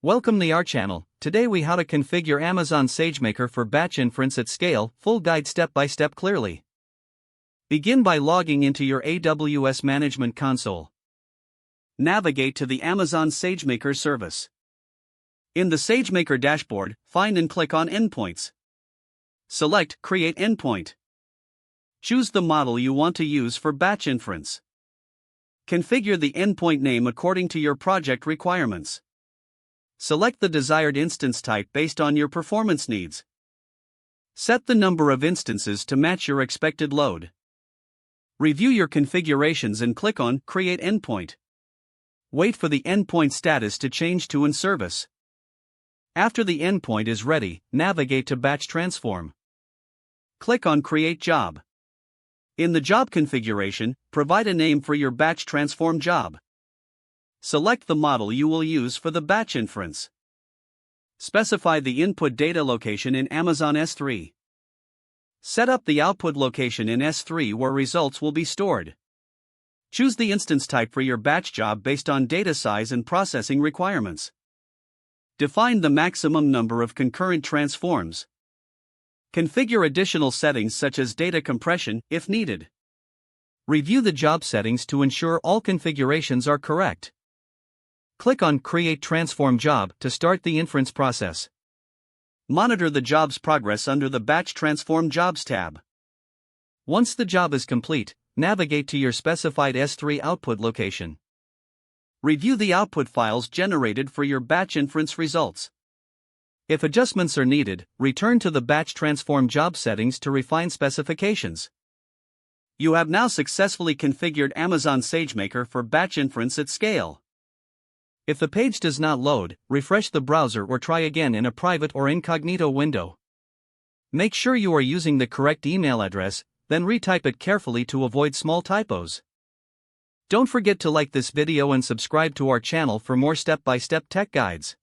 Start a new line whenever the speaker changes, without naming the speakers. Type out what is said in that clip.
Welcome to our channel. Today we how to configure Amazon SageMaker for batch inference at scale, full guide step by step clearly. Begin by logging into your AWS Management Console. Navigate to the Amazon SageMaker service. In the SageMaker dashboard, find and click on Endpoints. Select Create Endpoint. Choose the model you want to use for batch inference. Configure the endpoint name according to your project requirements. Select the desired instance type based on your performance needs. Set the number of instances to match your expected load. Review your configurations and click on Create Endpoint. Wait for the endpoint status to change to in service. After the endpoint is ready, navigate to Batch Transform. Click on Create Job. In the job configuration, provide a name for your batch transform job. Select the model you will use for the batch inference. Specify the input data location in Amazon S3. Set up the output location in S3 where results will be stored. Choose the instance type for your batch job based on data size and processing requirements. Define the maximum number of concurrent transforms. Configure additional settings such as data compression if needed. Review the job settings to ensure all configurations are correct. Click on Create Transform Job to start the inference process. Monitor the job's progress under the Batch Transform Jobs tab. Once the job is complete, navigate to your specified S3 output location. Review the output files generated for your batch inference results. If adjustments are needed, return to the Batch Transform Job settings to refine specifications. You have now successfully configured Amazon SageMaker for batch inference at scale. If the page does not load, refresh the browser or try again in a private or incognito window. Make sure you are using the correct email address, then retype it carefully to avoid small typos. Don't forget to like this video and subscribe to our channel for more step-by-step tech guides.